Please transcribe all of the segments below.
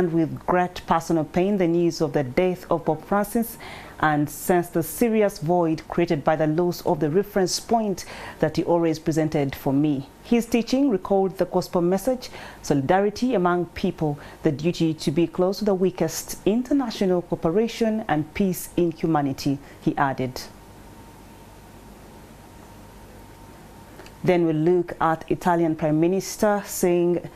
With great personal pain the news of the death of Pope Francis and sensed the serious void created by the loss of the reference point that he always presented for me. His teaching recalled the gospel message, solidarity among people, the duty to be close to the weakest, international cooperation and peace in humanity, he added. Then we look at Italian Prime Minister saying,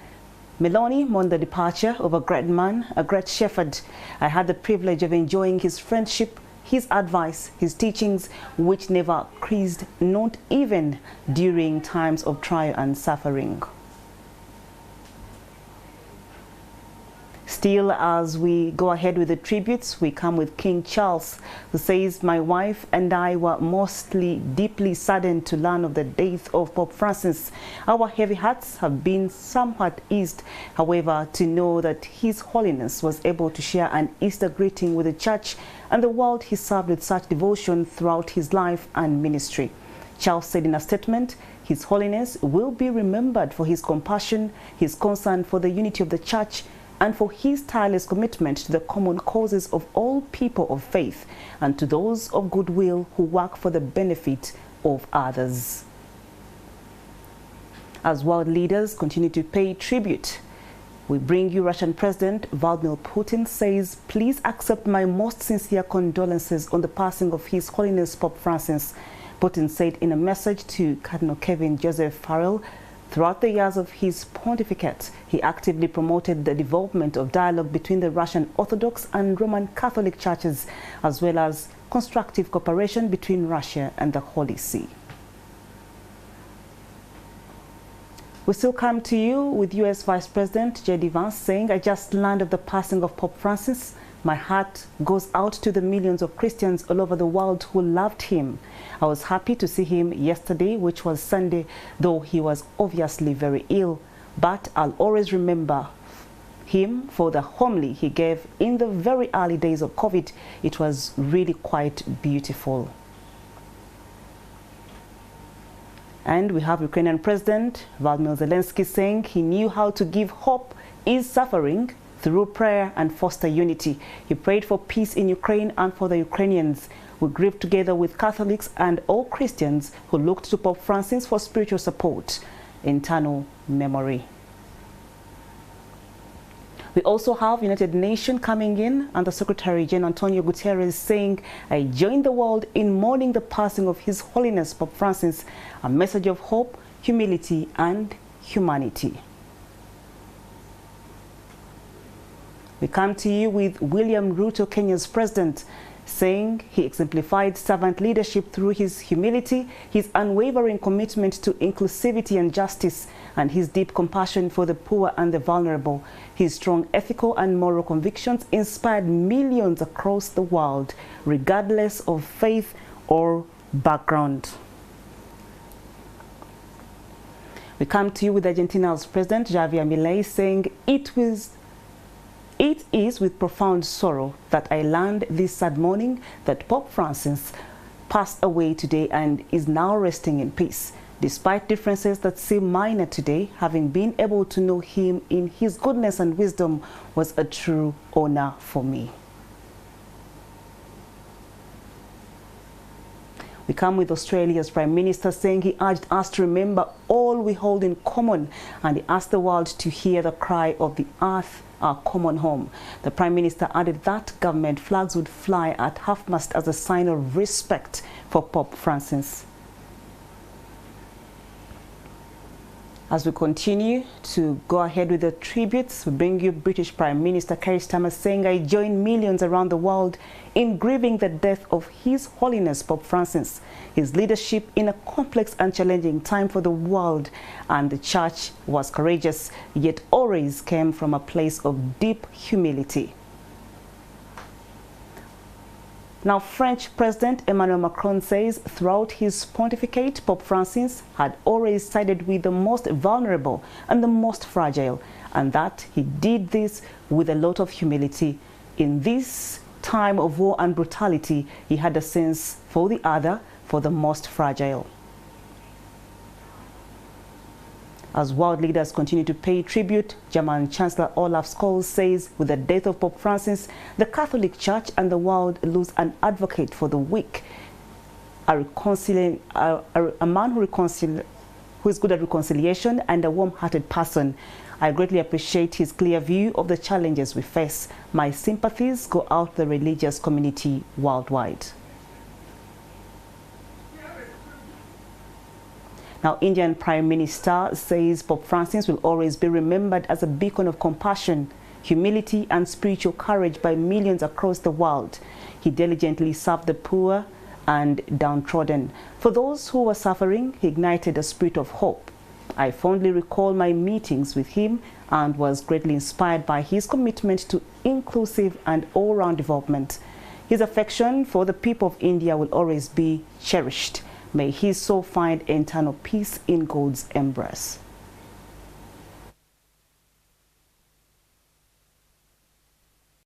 Meloni mourned the departure of a great man, a great shepherd. I had the privilege of enjoying his friendship, his advice, his teachings, which never ceased, not even during times of trial and suffering. Still, as we go ahead with the tributes, we come with King Charles, who says, my wife and I were mostly deeply saddened to learn of the death of Pope Francis. Our heavy hearts have been somewhat eased, however, to know that His Holiness was able to share an Easter greeting with the Church and the world he served with such devotion throughout his life and ministry. Charles said in a statement, His Holiness will be remembered for his compassion, his concern for the unity of the Church, and for his tireless commitment to the common causes of all people of faith and to those of goodwill who work for the benefit of others. As world leaders continue to pay tribute, we bring you Russian President Vladimir Putin says, please accept my most sincere condolences on the passing of His Holiness Pope Francis. Putin said in a message to Cardinal Kevin Joseph Farrell, throughout the years of his pontificate, he actively promoted the development of dialogue between the Russian Orthodox and Roman Catholic churches, as well as constructive cooperation between Russia and the Holy See. We still come to you with U.S. Vice President J.D. Vance saying, I just learned of the passing of Pope Francis. My heart goes out to the millions of Christians all over the world who loved him. I was happy to see him yesterday, which was Sunday, though he was obviously very ill. But I'll always remember him for the homily he gave in the very early days of COVID. It was really quite beautiful. And we have Ukrainian President Volodymyr Zelensky saying he knew how to give hope is suffering through prayer and foster unity. He prayed for peace in Ukraine and for the Ukrainians. We grieve together with Catholics and all Christians who looked to Pope Francis for spiritual support. Eternal memory. We also have United Nations coming in, and the Secretary General Antonio Guterres saying, I join the world in mourning the passing of His Holiness Pope Francis, a message of hope, humility, and humanity. We come to you with William Ruto, Kenya's president, saying he exemplified servant leadership through his humility, his unwavering commitment to inclusivity and justice, and his deep compassion for the poor and the vulnerable. His strong ethical and moral convictions inspired millions across the world, regardless of faith or background. We come to you with Argentina's President Javier Milei saying, It is with profound sorrow that I learned this sad morning that Pope Francis passed away today and is now resting in peace. Despite differences that seem minor today, having been able to know him in his goodness and wisdom was a true honor for me. We come with Australia's Prime Minister saying he urged us to remember all we hold in common, and he asked the world to hear the cry of the earth, our common home. The Prime Minister added that government flags would fly at half-mast as a sign of respect for Pope Francis. As we continue to go ahead with the tributes, we bring you British Prime Minister Keir Starmer saying, I join millions around the world in grieving the death of His Holiness Pope Francis. His leadership in a complex and challenging time for the world and the Church was courageous, yet always came from a place of deep humility. Now, French President Emmanuel Macron says throughout his pontificate, Pope Francis had always sided with the most vulnerable and the most fragile, and that he did this with a lot of humility. In this time of war and brutality, he had a sense for the other, for the most fragile. As world leaders continue to pay tribute, German Chancellor Olaf Scholz says with the death of Pope Francis, the Catholic Church and the world lose an advocate for the weak, a man who is good at reconciliation and a warm-hearted person. I greatly appreciate his clear view of the challenges we face. My sympathies go out to the religious community worldwide. Now, Indian Prime Minister says Pope Francis will always be remembered as a beacon of compassion, humility and spiritual courage by millions across the world. He diligently served the poor and downtrodden. For those who were suffering, he ignited a spirit of hope. I fondly recall my meetings with him and was greatly inspired by his commitment to inclusive and all-round development. His affection for the people of India will always be cherished. May his soul find eternal peace in God's embrace.